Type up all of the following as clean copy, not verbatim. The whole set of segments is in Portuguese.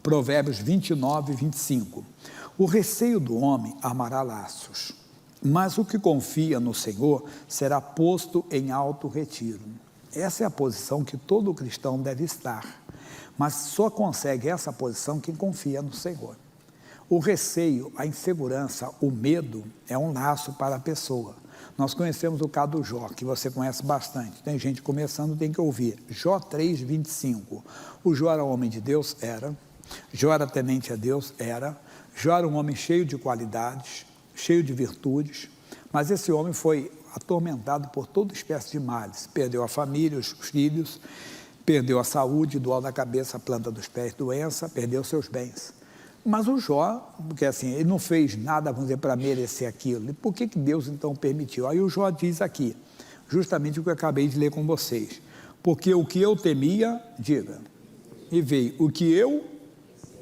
Provérbios 29, 25. O receio do homem armará laços, mas o que confia no Senhor será posto em alto retiro. Essa é a posição que todo cristão deve estar, mas só consegue essa posição quem confia no Senhor. O receio, a insegurança, o medo é um laço para a pessoa. Nós conhecemos o caso do Jó, que você conhece bastante. Tem gente começando, tem que ouvir. Jó 3, 25. O Jó era homem de Deus? Era. Jó era temente a Deus? Era. Jó era um homem cheio de qualidades, cheio de virtudes, mas esse homem foi atormentado por toda espécie de males. Perdeu a família, os filhos, perdeu a saúde, dor da cabeça, a planta dos pés, doença, perdeu seus bens. Mas o Jó, porque assim, ele não fez nada, vamos dizer, para merecer aquilo. E por que Deus então permitiu? Aí o Jó diz aqui, justamente o que eu acabei de ler com vocês. Porque o que eu temia, diga, e veio, o que eu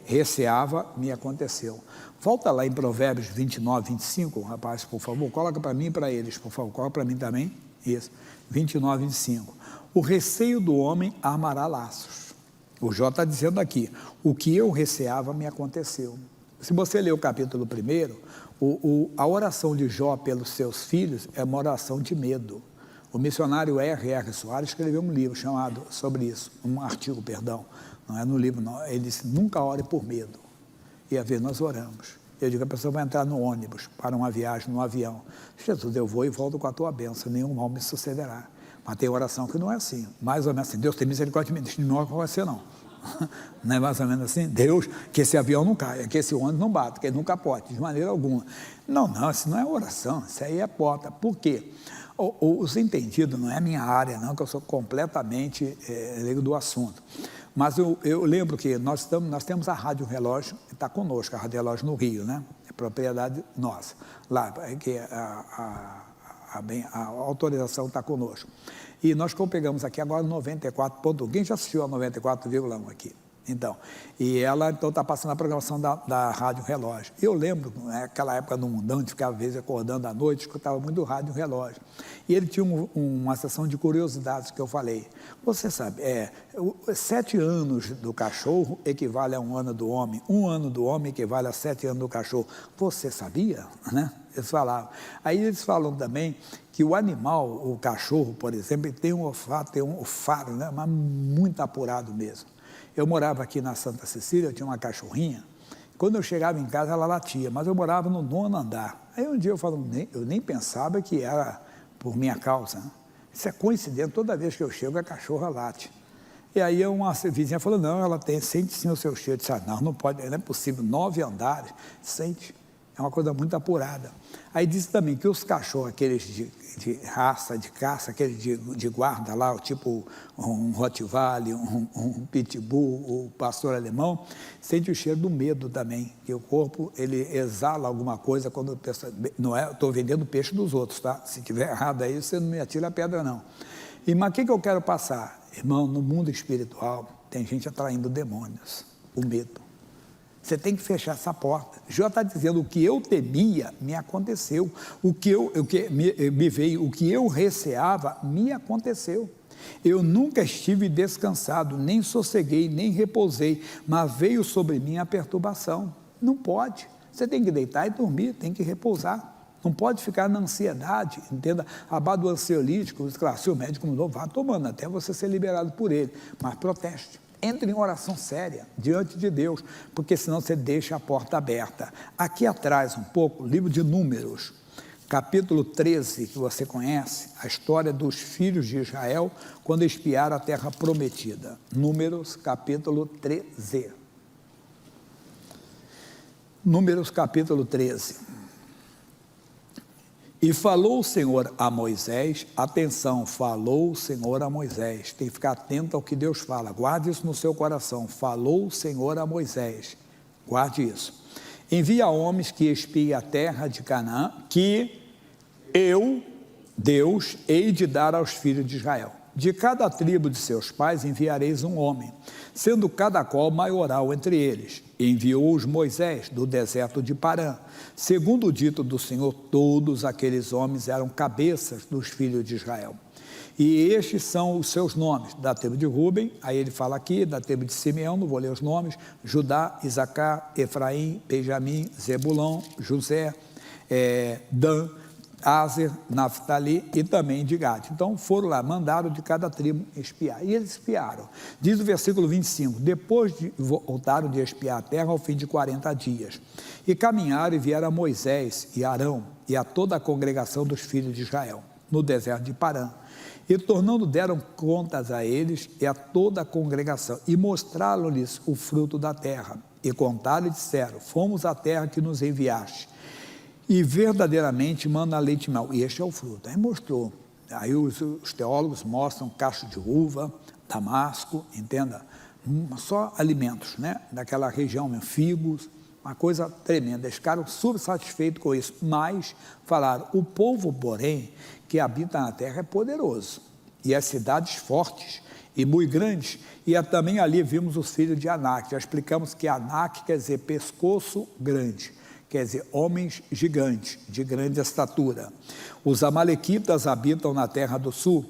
receava, me aconteceu. Volta lá em Provérbios 29, 25, rapaz, por favor, coloca para mim e para eles, por favor, coloca para mim também, isso, 29, 25. O receio do homem armará laços. O Jó está dizendo aqui, o que eu receava me aconteceu. Se você ler o capítulo 1, a oração de Jó pelos seus filhos é uma oração de medo. O missionário R.R. Soares escreveu um livro chamado sobre isso, um artigo, perdão, não é no livro não, ele disse, nunca ore por medo. E a ver, nós oramos. Eu digo, a pessoa vai entrar no ônibus, para uma viagem, no avião. Jesus, eu vou e volto com a tua bênção, nenhum mal me sucederá. Mas tem oração que não é assim, mais ou menos assim, Deus tem misericórdia de mim, deixa não acontecer não. Não é mais ou menos assim? Deus, que esse avião não caia, que esse ônibus não bata, que ele não capote, de maneira alguma. Não, isso não é oração, isso aí é porta. Por quê? Os entendidos, não é minha área não, que eu sou completamente leigo do assunto. Mas eu lembro que nós temos a Rádio Relógio, que está conosco, a Rádio Relógio no Rio, né? É propriedade nossa, lá, que a autorização está conosco. E nós pegamos aqui agora 94.1, quem já assistiu a 94,1 aqui? Então, e ela então está passando a programação da Rádio Relógio. Eu lembro, naquela época no Mundão, de ficar às vezes acordando à noite, escutava muito Rádio Relógio. E ele tinha uma sessão de curiosidades que eu falei. Você sabe, 7 anos do cachorro equivale a 1 ano do homem, 1 ano do homem equivale a 7 anos do cachorro. Você sabia? Né? Eles falavam. Aí eles falam também que o animal, o cachorro, por exemplo, ele tem um olfato, tem um faro, né? Mas muito apurado mesmo. Eu morava aqui na Santa Cecília, eu tinha uma cachorrinha. Quando eu chegava em casa, ela latia, mas eu morava no 9º andar. Aí um dia eu nem pensava que era por minha causa. Né? Isso é coincidente, toda vez que eu chego, a cachorra late. E aí uma vizinha falou, não, ela sente sim o seu cheiro. Eu disse, não pode, não é possível, 9 andares, sente. É uma coisa muito apurada. Aí disse também que os cachorros, aqueles de raça, de caça, aqueles de guarda lá, tipo um Rottweiler, um Pitbull, o pastor alemão, sente o cheiro do medo também, que o corpo, ele exala alguma coisa quando pensa, não é, estou vendendo peixe dos outros, tá? Se tiver errado aí, você não me atira a pedra, não. Mas o que eu quero passar? Irmão, no mundo espiritual, tem gente atraindo demônios, o medo. Você tem que fechar essa porta. Jó está dizendo, o que eu temia, me aconteceu. O que me veio, o que eu receava, me aconteceu. Eu nunca estive descansado, nem sosseguei, nem repousei, mas veio sobre mim a perturbação. Não pode. Você tem que deitar e dormir, tem que repousar. Não pode ficar na ansiedade, entenda? Abaixo do ansiolítico, claro, se o médico não vá tomando, até você ser liberado por ele, mas proteste. Entre em oração séria, diante de Deus, porque senão você deixa a porta aberta. Aqui atrás um pouco, livro de Números, capítulo 13, que você conhece, a história dos filhos de Israel, quando espiaram a terra prometida. Números, capítulo 13. Números, capítulo 13. E falou o Senhor a Moisés, atenção, falou o Senhor a Moisés, tem que ficar atento ao que Deus fala, guarde isso no seu coração, falou o Senhor a Moisés, guarde isso. Envia homens que espiem a terra de Canaã, que eu, Deus, hei de dar aos filhos de Israel. De cada tribo de seus pais enviareis um homem, sendo cada qual maioral entre eles. Enviou-os Moisés do deserto de Parã. Segundo o dito do Senhor, todos aqueles homens eram cabeças dos filhos de Israel. E estes são os seus nomes, da tribo de Rúben, aí ele fala aqui, da tribo de Simeão, não vou ler os nomes, Judá, Isacar, Efraim, Benjamim, Zebulão, José, Dan, Aser, Naftali e também de Gade. Então foram lá, mandaram de cada tribo espiar, e eles espiaram. Diz o versículo 25, depois voltaram de espiar a terra ao fim de 40 dias, e caminharam e vieram a Moisés e Arão, e a toda a congregação dos filhos de Israel, no deserto de Parã, e tornando deram contas a eles e a toda a congregação, e mostraram-lhes o fruto da terra, e contaram e disseram, fomos à terra que nos enviaste, e verdadeiramente manda leite e mel, e este é o fruto. Aí mostrou, aí os teólogos mostram cacho de uva, damasco, entenda, só alimentos, né, daquela região, figos, uma coisa tremenda. Eles ficaram subsatisfeitos com isso, mas falaram, o povo, porém, que habita na terra é poderoso, e as cidades fortes e muito grandes, e também ali vimos os filhos de Anak. Já explicamos que Anak quer dizer pescoço grande, quer dizer, homens gigantes, de grande estatura. Os amalequitas habitam na terra do sul,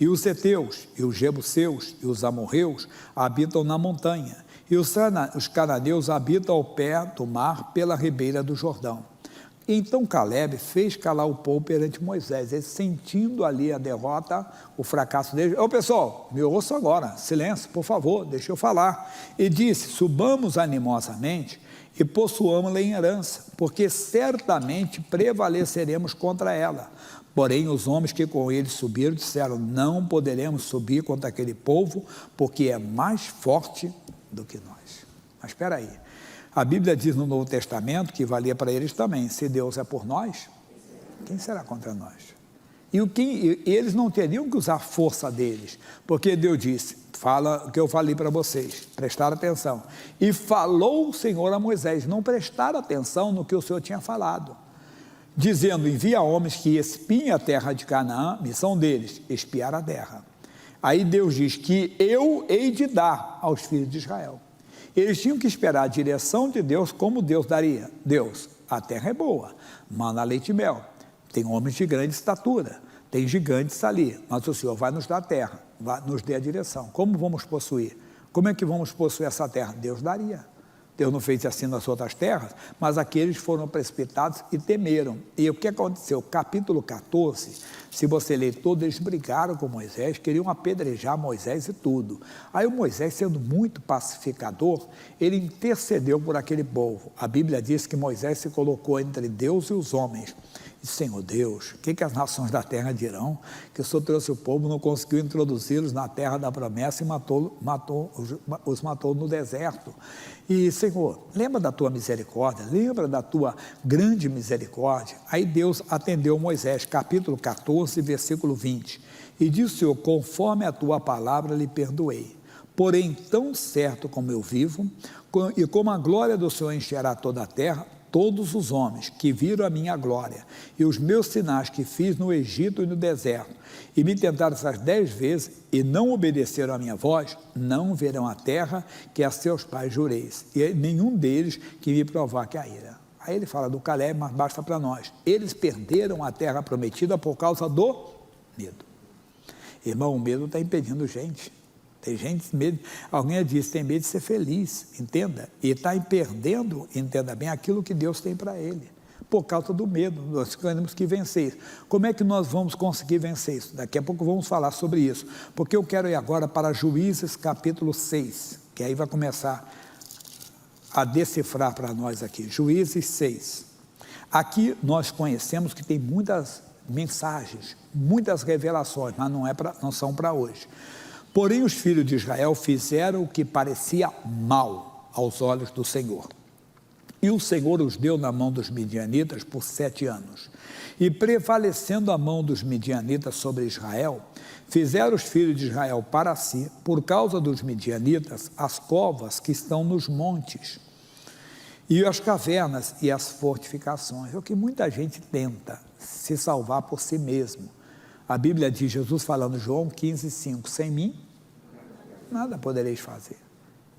e os heteus, e os jebuseus, e os amorreus habitam na montanha, e os cananeus habitam ao pé do mar, pela ribeira do Jordão. Então Caleb fez calar o povo perante Moisés, ele sentindo ali a derrota, o fracasso dele. Ô pessoal, me ouça agora, silêncio, por favor, deixa eu falar. E disse, subamos animosamente e possuamos-la em herança, porque certamente prevaleceremos contra ela. Porém, os homens que com ele subiram disseram, não poderemos subir contra aquele povo, porque é mais forte do que nós. Mas espera aí, a Bíblia diz no Novo Testamento, que valia para eles também, se Deus é por nós, quem será contra nós? E eles não teriam que usar a força deles, porque Deus disse, fala o que eu falei para vocês, prestaram atenção, e falou o Senhor a Moisés, não prestaram atenção no que o Senhor tinha falado, dizendo, envia homens que espiem a terra de Canaã, missão deles, espiar a terra. Aí Deus diz que eu hei de dar aos filhos de Israel. Eles tinham que esperar a direção de Deus, como Deus daria. Deus, a terra é boa, manda leite e mel, tem homens de grande estatura, tem gigantes ali, mas o Senhor vai nos dar a terra, vai nos dar a direção. Como vamos possuir? Como é que vamos possuir essa terra? Deus daria. Deus não fez assim nas outras terras, mas aqueles foram precipitados e temeram. E o que aconteceu? Capítulo 14, se você ler todo, eles brigaram com Moisés, queriam apedrejar Moisés e tudo. Aí o Moisés, sendo muito pacificador, ele intercedeu por aquele povo. A Bíblia diz que Moisés se colocou entre Deus e os homens. E, Senhor Deus, o que as nações da terra dirão? Que o Senhor trouxe o povo, não conseguiu introduzi-los na terra da promessa e os matou no deserto. E, Senhor, lembra da tua misericórdia, lembra da tua grande misericórdia. Aí Deus atendeu Moisés, capítulo 14, versículo 20. E disse o Senhor, conforme a tua palavra lhe perdoei. Porém, tão certo como eu vivo, e como a glória do Senhor encherá toda a terra, todos os homens que viram a minha glória e os meus sinais que fiz no Egito e no deserto, e me tentaram essas 10 vezes e não obedeceram à minha voz, não verão a terra que a seus pais jureis, e nenhum deles que me provoque a ira. Aí ele fala do Caleb, mas basta para nós. Eles perderam a terra prometida por causa do medo. Irmão, o medo está impedindo gente. Tem gente com medo, alguém disse, tem medo de ser feliz, entenda, e está perdendo, entenda bem, aquilo que Deus tem para ele, por causa do medo. Nós temos que vencer isso. Como é que nós vamos conseguir vencer isso? Daqui a pouco vamos falar sobre isso, porque eu quero ir agora para Juízes capítulo 6, que aí vai começar a decifrar para nós aqui, Juízes 6, aqui nós conhecemos que tem muitas mensagens, muitas revelações, mas não são para hoje. Porém, os filhos de Israel fizeram o que parecia mal aos olhos do Senhor. E o Senhor os deu na mão dos midianitas por 7 anos. E prevalecendo a mão dos midianitas sobre Israel, fizeram os filhos de Israel para si, por causa dos midianitas, as covas que estão nos montes, e as cavernas e as fortificações. É o que muita gente tenta, se salvar por si mesmo. A Bíblia diz, Jesus falando, João 15, 5, sem mim, nada podereis fazer.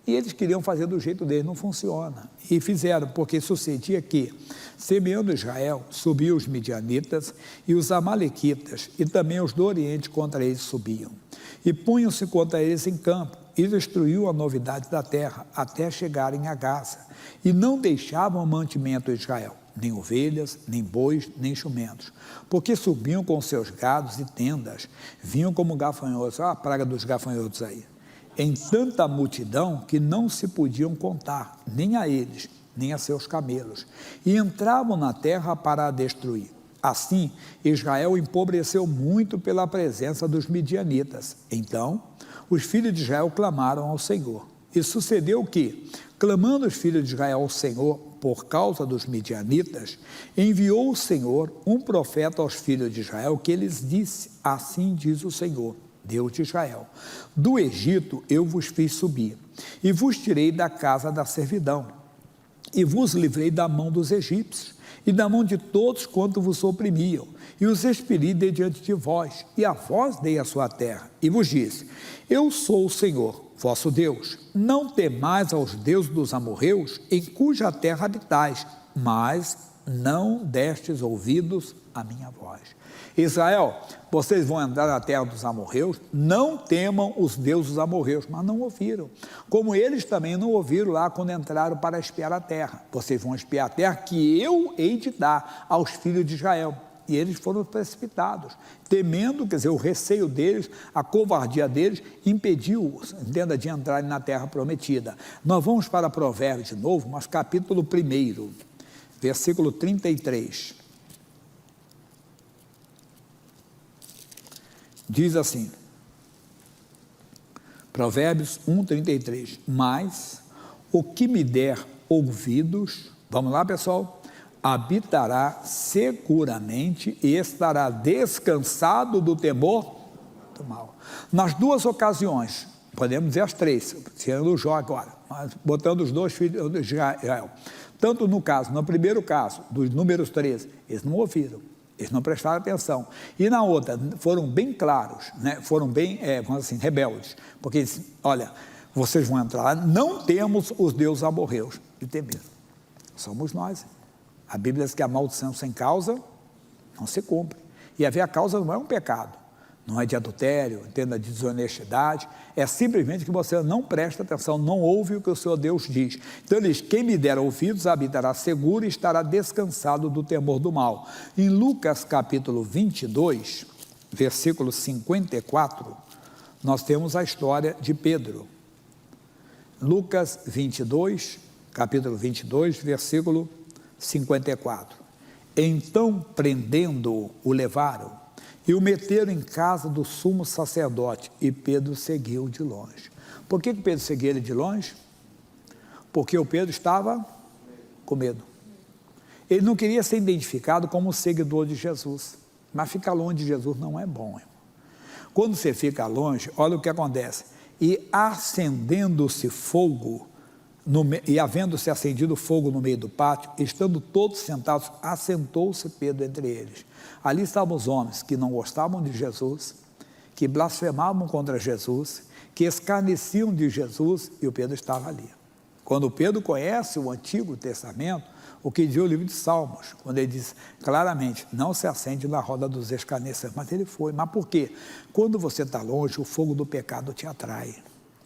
E eles queriam fazer do jeito deles, não funciona. E fizeram, porque sucedia que, semeando Israel, subiam os midianitas e os amalequitas, e também os do Oriente contra eles subiam. E punham-se contra eles em campo, e destruiu a novidade da terra, até chegarem a Gaza. E não deixavam mantimento a Israel, nem ovelhas, nem bois, nem jumentos, porque subiam com seus gados e tendas, vinham como gafanhotos, olha a praga dos gafanhotos aí, em tanta multidão que não se podiam contar, nem a eles, nem a seus camelos, e entravam na terra para a destruir. Assim, Israel empobreceu muito pela presença dos midianitas. Então, os filhos de Israel clamaram ao Senhor. E sucedeu que, clamando os filhos de Israel ao Senhor por causa dos midianitas, enviou o Senhor um profeta aos filhos de Israel, que lhes disse: assim diz o Senhor, Deus de Israel: do Egito eu vos fiz subir, e vos tirei da casa da servidão, e vos livrei da mão dos egípcios, e da mão de todos quanto vos oprimiam, e os expeli de diante de vós, e a vós dei a sua terra, e vos disse: eu sou o Senhor, vosso Deus, não temais aos deuses dos amorreus, em cuja terra habitais, mas não destes ouvidos à minha voz. Israel, vocês vão entrar na terra dos amorreus, não temam os deuses dos amorreus, mas não ouviram, como eles também não ouviram lá quando entraram para espiar a terra. Vocês vão espiar a terra que eu hei de dar aos filhos de Israel. E eles foram precipitados, temendo, quer dizer, o receio deles, a covardia deles, impediu-os, entenda, de entrarem na terra prometida. Nós vamos para Provérbios de novo, mas capítulo 1, versículo 33. Diz assim, Provérbios 1:33, mas o que me der ouvidos, vamos lá pessoal, habitará seguramente e estará descansado do temor do mal. Nas duas ocasiões, podemos dizer as três, tirando Jó agora, mas botando os dois filhos de Israel, tanto no caso, no primeiro caso, dos números 13, eles não ouviram, eles não prestaram atenção, e na outra, foram bem claros, né? Foram bem, vamos assim, rebeldes, porque eles, olha, vocês vão entrar lá, não temos os deuses amorreus, e temeram, somos nós. A Bíblia diz que a maldição sem causa não se cumpre, e haver a causa não é um pecado, não é de adultério, entenda, de desonestidade, é simplesmente que você não presta atenção, não ouve o que o Senhor Deus diz. Então ele diz, quem me der ouvidos habitará seguro e estará descansado do temor do mal. Em Lucas capítulo 22, versículo 54, nós temos a história de Pedro. Lucas 22, capítulo 22, versículo 54. Então, prendendo-o, o levaram e o meteram em casa do sumo sacerdote, e Pedro seguiu de longe. Por que Pedro seguia ele de longe? Porque o Pedro estava com medo. Ele não queria ser identificado como seguidor de Jesus, mas ficar longe de Jesus não é bom, irmão. Quando você fica longe, olha o que acontece, e acendendo-se fogo, e havendo-se acendido fogo no meio do pátio, estando todos sentados, assentou-se Pedro entre eles. Ali estavam os homens que não gostavam de Jesus, que blasfemavam contra Jesus, que escarneciam de Jesus, e o Pedro estava ali. Quando Pedro conhece o Antigo Testamento, o que diz o livro de Salmos, quando ele diz claramente, não se acende na roda dos escarnecedores, mas ele foi. Mas por quê? Quando você está longe, o fogo do pecado te atrai.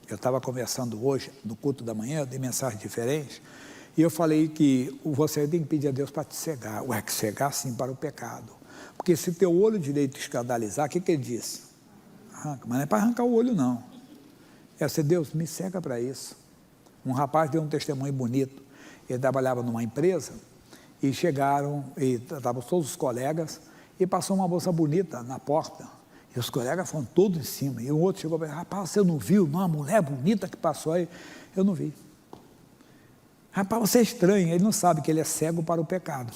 Eu estava conversando hoje, no culto da manhã, eu dei mensagens diferentes, e eu falei que você tem que pedir a Deus para te cegar. Ué, que cegar sim para o pecado. Porque se teu olho direito escandalizar, o que ele disse? Arranca, mas não é para arrancar o olho não. É ser, Deus, me cega para isso. Um rapaz deu um testemunho bonito, ele trabalhava numa empresa, e chegaram, e estavam todos os colegas, e passou uma moça bonita na porta, e os colegas foram todos em cima, e o outro chegou e falou, rapaz, você não viu uma mulher bonita que passou aí? Eu não vi. Rapaz, você é estranho, ele não sabe que ele é cego para o pecado.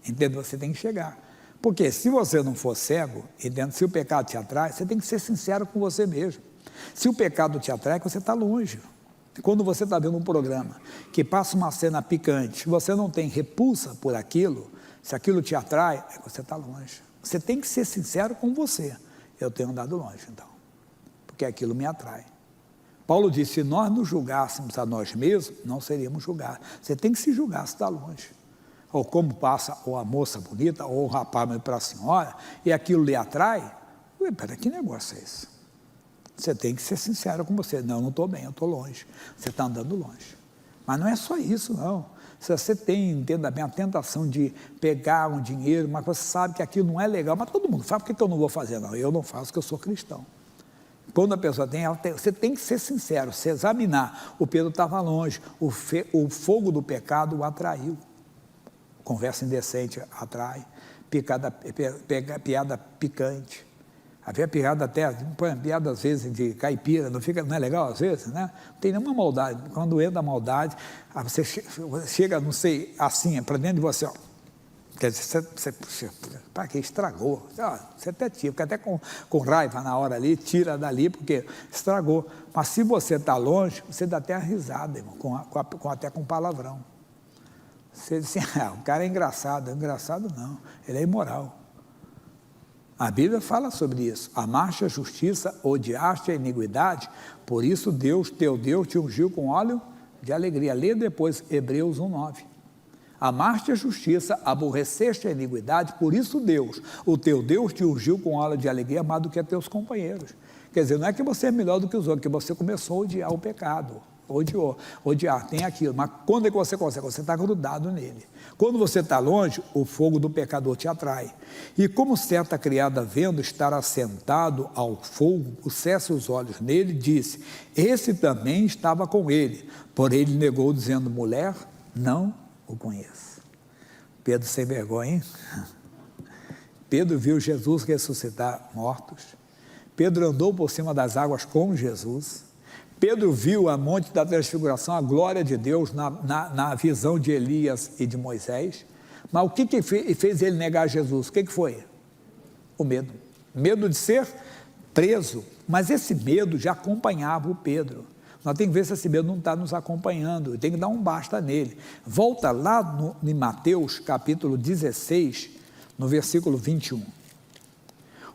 Entendeu? Você tem que chegar. Porque se você não for cego, entendeu? Se o pecado te atrai, você tem que ser sincero com você mesmo. Se o pecado te atrai, você está longe. Quando você está vendo um programa que passa uma cena picante, se você não tem repulsa por aquilo, se aquilo te atrai, você está longe. Você tem que ser sincero com você. Eu tenho andado longe, então, porque aquilo me atrai. Paulo disse, se nós nos julgássemos a nós mesmos, não seríamos julgados. Você tem que se julgar se está longe. Ou como passa ou a moça bonita, ou o rapaz para a senhora, e aquilo lhe atrai. Peraí, que negócio é esse? Você tem que ser sincero com você. Não estou bem, eu estou longe. Você está andando longe. Mas não é só isso, não. Se você tem, entenda bem, a tentação de pegar um dinheiro, mas você sabe que aquilo não é legal, mas todo mundo sabe, por que eu não vou fazer? Não, eu não faço, porque eu sou cristão. Quando a pessoa tem, você tem que ser sincero, se examinar. O Pedro estava longe, o fogo do pecado o atraiu. Conversa indecente atrai, piada picante. Havia piada até, piada às vezes de caipira, não é legal às vezes, né? Não tem nenhuma maldade. Quando entra a maldade, você chega, não sei, assim, para dentro de você, ó. Quer dizer, você para que estragou? Você até tira, fica até com raiva na hora ali, tira dali, porque estragou. Mas se você está longe, você dá até a risada, irmão, até com palavrão. Você diz assim, o cara é engraçado. Engraçado não, ele é imoral. A Bíblia fala sobre isso. Amaste a justiça, odiaste a iniquidade, por isso Deus, teu Deus, te ungiu com óleo de alegria. Lê depois Hebreus 1:9. Amaste a justiça, aborreceste a iniquidade, por isso Deus, o teu Deus, te ungiu com óleo de alegria mais do que a teus companheiros. Quer dizer, não é que você é melhor do que os outros, que você começou a odiar o pecado. Odiar, tem aquilo, mas quando é que você consegue? Você está grudado nele. Quando você está longe, o fogo do pecador te atrai. E como certa criada vendo estar assentado ao fogo, pusesse os olhos nele, disse, esse também estava com ele. Porém ele negou, dizendo, mulher, não o conheço. Pedro sem vergonha, hein? Pedro viu Jesus ressuscitar mortos. Pedro andou por cima das águas com Jesus. Pedro viu a monte da transfiguração, a glória de Deus na visão de Elias e de Moisés. Mas o que fez ele negar Jesus? O que foi? O medo. Medo de ser preso. Mas esse medo já acompanhava o Pedro. Nós temos que ver se esse medo não está nos acompanhando. Tem que dar um basta nele. Volta lá em Mateus, capítulo 16, no versículo 21.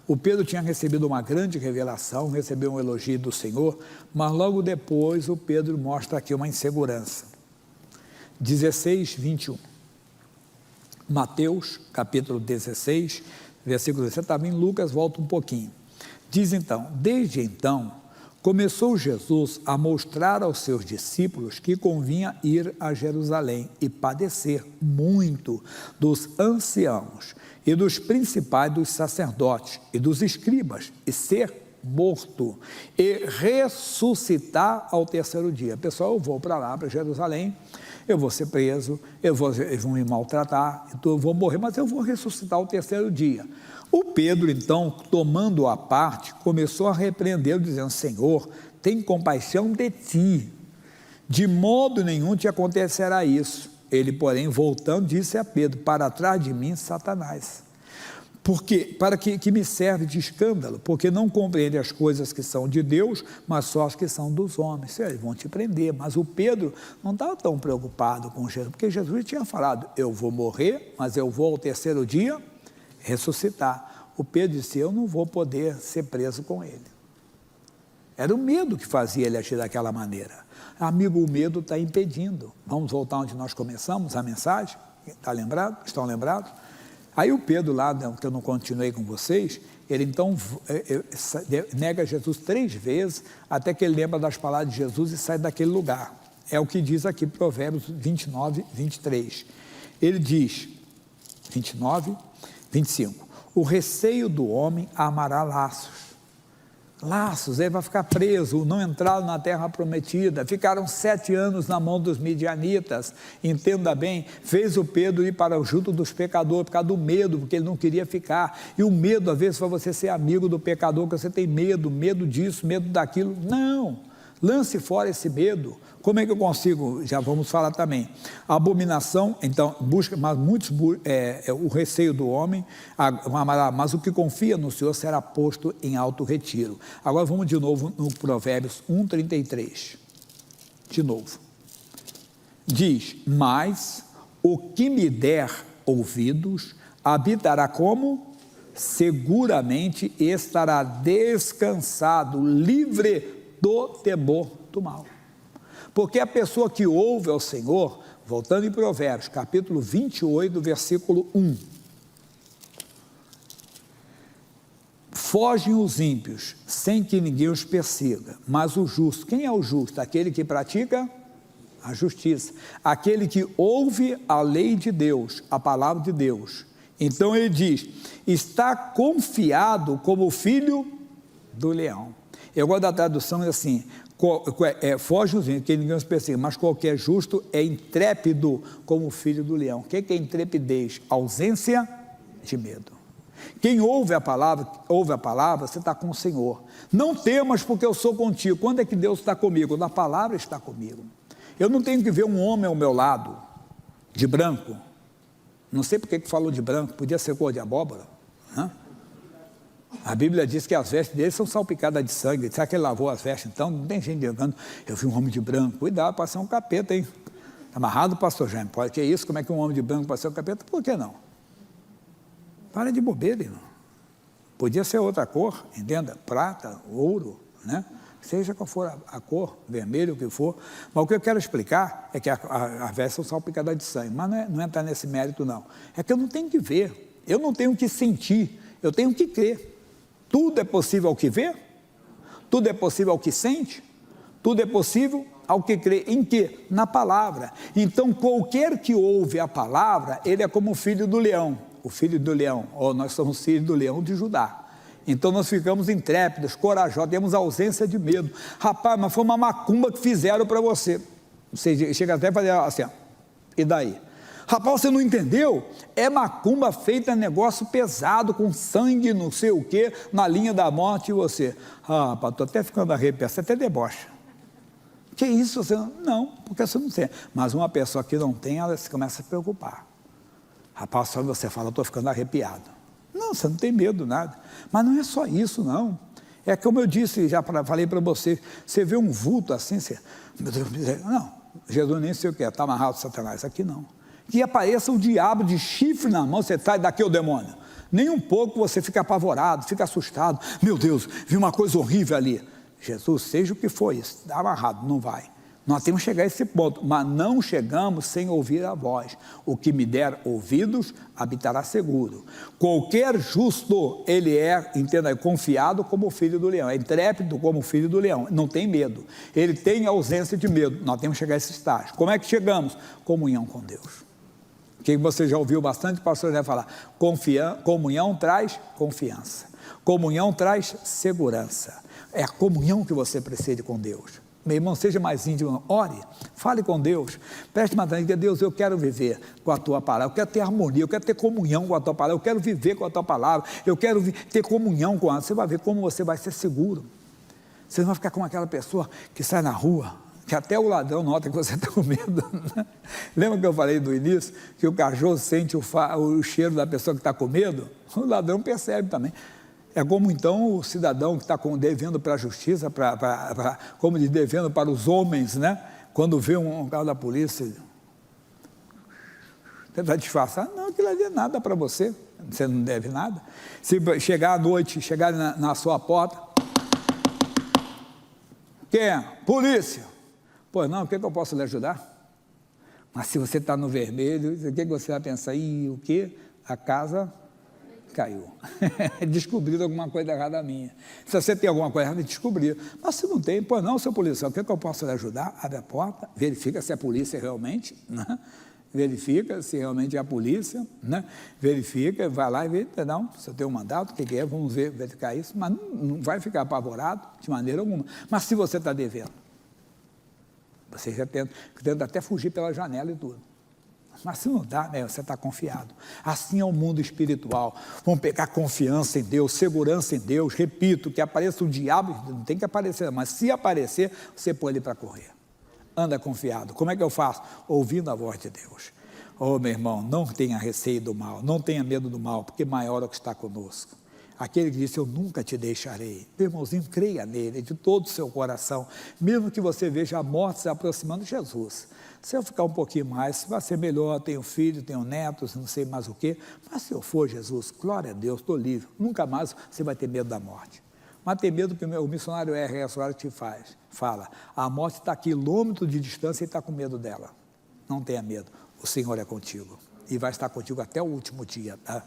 O Pedro tinha recebido uma grande revelação, recebeu um elogio do Senhor, mas logo depois o Pedro mostra aqui uma insegurança. 16, 21. Mateus, capítulo 16, versículo 17, estava em Lucas, volta um pouquinho. Diz então, desde então, começou Jesus a mostrar aos seus discípulos que convinha ir a Jerusalém e padecer muito dos anciãos e dos principais dos sacerdotes e dos escribas, e ser morto, e ressuscitar ao terceiro dia. Pessoal, eu vou para lá, para Jerusalém, eu vou ser preso, eles vão me maltratar, então eu vou morrer, mas eu vou ressuscitar ao terceiro dia. O Pedro, então, tomando a parte, começou a repreendê-lo, dizendo, Senhor, tem compaixão de ti, de modo nenhum te acontecerá isso. Ele, porém, voltando, disse a Pedro, para trás de mim, Satanás, porque, para que me serve de escândalo, porque não compreende as coisas que são de Deus, mas só as que são dos homens. Eles vão te prender, mas o Pedro não estava tão preocupado com Jesus, porque Jesus tinha falado, eu vou morrer, mas eu vou ao terceiro dia ressuscitar. O Pedro disse, eu não vou poder ser preso com ele. Era o medo que fazia ele agir daquela maneira. Amigo, o medo está impedindo. Vamos voltar onde nós começamos a mensagem? Está lembrado? Estão lembrados? Aí o Pedro lá, que eu não continuei com vocês, ele então nega Jesus 3 vezes, até que ele lembra das palavras de Jesus e sai daquele lugar. É o que diz aqui Provérbios 29, 23. Ele diz, 29, 25, o receio do homem amará laços. Laços, ele vai ficar preso, não entraram na terra prometida, ficaram 7 anos na mão dos midianitas, entenda bem, fez o Pedro ir para o junto dos pecadores, por causa do medo, porque ele não queria ficar, e o medo às vezes para você ser amigo do pecador, que você tem medo disso, medo daquilo, não, lance fora esse medo. Como é que eu consigo? Já vamos falar também. A abominação, então, busca, mas muitos, o receio do homem, mas o que confia no Senhor será posto em alto retiro. Agora vamos de novo no Provérbios 1:33. De novo. Diz, mas o que me der ouvidos, habitará como? Seguramente estará descansado, livre do temor. muito mal. Porque a pessoa que ouve ao Senhor, voltando em Provérbios, capítulo 28, versículo 1, fogem os ímpios, sem que ninguém os persiga, mas o justo, quem é o justo? Aquele que pratica a justiça, aquele que ouve a lei de Deus, a palavra de Deus. Então ele diz, está confiado como filho do leão. Eu gosto da tradução assim, foge os ímpios, que ninguém os persiga, mas qualquer justo é intrépido como filho do leão. O que é intrepidez? Ausência de medo. Quem ouve a palavra, você está com o Senhor. Não temas porque eu sou contigo. Quando é que Deus está comigo? Quando a palavra está comigo. Eu não tenho que ver um homem ao meu lado, de branco. Não sei porque que falou de branco, podia ser cor de abóbora. Né? A Bíblia diz que as vestes dele são salpicadas de sangue. Será que ele lavou as vestes? Então, não tem gente dizendo, eu vi um homem de branco. Cuidado, pode ser um capeta, hein? Está amarrado, pastor Jaime. Pode que é isso? Como é que um homem de branco pode ser um capeta? Por que não? Para de bobeira, irmão. Podia ser outra cor, entenda? Prata, ouro, né? Seja qual for a cor, vermelho, o que for. Mas o que eu quero explicar é que a vestes são salpicadas de sangue. Mas não é entrar nesse mérito, não. É que eu não tenho que ver, eu não tenho que sentir, eu tenho que crer. Tudo é possível ao que vê, tudo é possível ao que sente, tudo é possível ao que crê. Em quê? Na palavra. Então, qualquer que ouve a palavra, ele é como o filho do leão. O filho do leão, nós somos filhos do leão de Judá. Então nós ficamos intrépidos, corajosos, temos ausência de medo. Rapaz, mas foi uma macumba que fizeram para você. Você chega até a fazer assim, ó, e daí? Rapaz, você não entendeu? É macumba feita, negócio pesado, com sangue, não sei o quê, na linha da morte, e você, rapaz, estou até ficando arrepiado, você até debocha. Que isso? Você não, porque você não tem. Mas uma pessoa que não tem, ela se começa a se preocupar. Rapaz, só você fala, estou ficando arrepiado. Não, você não tem medo, nada. Mas não é só isso, não. É como eu disse, falei para você, você vê um vulto assim, você, meu Deus, não, Jesus nem sei o que é, está amarrado Satanás, aqui não. Que apareça o diabo de chifre na mão, você sai daqui o demônio. Nem um pouco você fica apavorado, fica assustado. Meu Deus, vi uma coisa horrível ali. Jesus, seja o que for isso, está amarrado, não vai. Nós temos que chegar a esse ponto, mas não chegamos sem ouvir a voz. O que me der ouvidos, habitará seguro. Qualquer justo, ele é, entenda, confiado como o filho do leão, é intrépido como o filho do leão, não tem medo. Ele tem ausência de medo. Nós temos que chegar a esse estágio. Como é que chegamos? Comunhão com Deus. Que você já ouviu bastante, o pastor já falar, comunhão traz confiança. Comunhão traz segurança. É a comunhão que você precisa com Deus. Meu irmão, seja mais íntimo, ore, fale com Deus, preste mais atenção, Deus, eu quero viver com a tua palavra, eu quero ter harmonia, eu quero ter comunhão com a tua palavra, eu quero viver com a tua palavra, eu quero ter comunhão com ela. Você vai ver como você vai ser seguro. Você não vai ficar como aquela pessoa que sai na rua, que até o ladrão nota que você está com medo. Né? Lembra que eu falei do início, que o cachorro sente o cheiro da pessoa que está com medo? O ladrão percebe também. É como então o cidadão que está devendo para a justiça, como diz, devendo para os homens, né? Quando vê um carro da polícia, tenta disfarçar, não, aquilo ali é nada para você, você não deve nada. Se chegar à noite, chegar na sua porta, quem é? Polícia. Pois não, o que eu posso lhe ajudar? Mas se você está no vermelho, o que você vai pensar? O quê? A casa caiu. Descobriram alguma coisa errada minha. Se você tem alguma coisa errada, descobriram. Mas se não tem, pois não, seu policial, o que eu posso lhe ajudar? Abre a porta, verifica se é a polícia realmente, né? Verifica se realmente é a polícia, né? Verifica, vai lá e vê, não, se eu tenho um mandato, o que é, vamos verificar isso, mas não vai ficar apavorado de maneira alguma. Mas se você está devendo, você já tenta até fugir pela janela e tudo. Mas se não dá, né, você está confiado. Assim é o mundo espiritual. Vamos pegar confiança em Deus, segurança em Deus. Repito, que apareça o diabo, não tem que aparecer, mas se aparecer, você põe ele para correr. Anda confiado. Como é que eu faço? Ouvindo a voz de Deus. Oh, meu irmão, não tenha receio do mal, não tenha medo do mal, porque maior é o que está conosco. Aquele que disse, eu nunca te deixarei. Meu irmãozinho, creia nele, de todo o seu coração. Mesmo que você veja a morte se aproximando de Jesus. Se eu ficar um pouquinho mais, vai ser melhor, tenho filho, tenho netos, não sei mais o quê. Mas se eu for Jesus, glória a Deus, estou livre. Nunca mais você vai ter medo da morte. Mas tem medo que o missionário R.S. Warren te fala, a morte está a quilômetros de distância e está com medo dela. Não tenha medo, o Senhor é contigo. E vai estar contigo até o último dia, tá?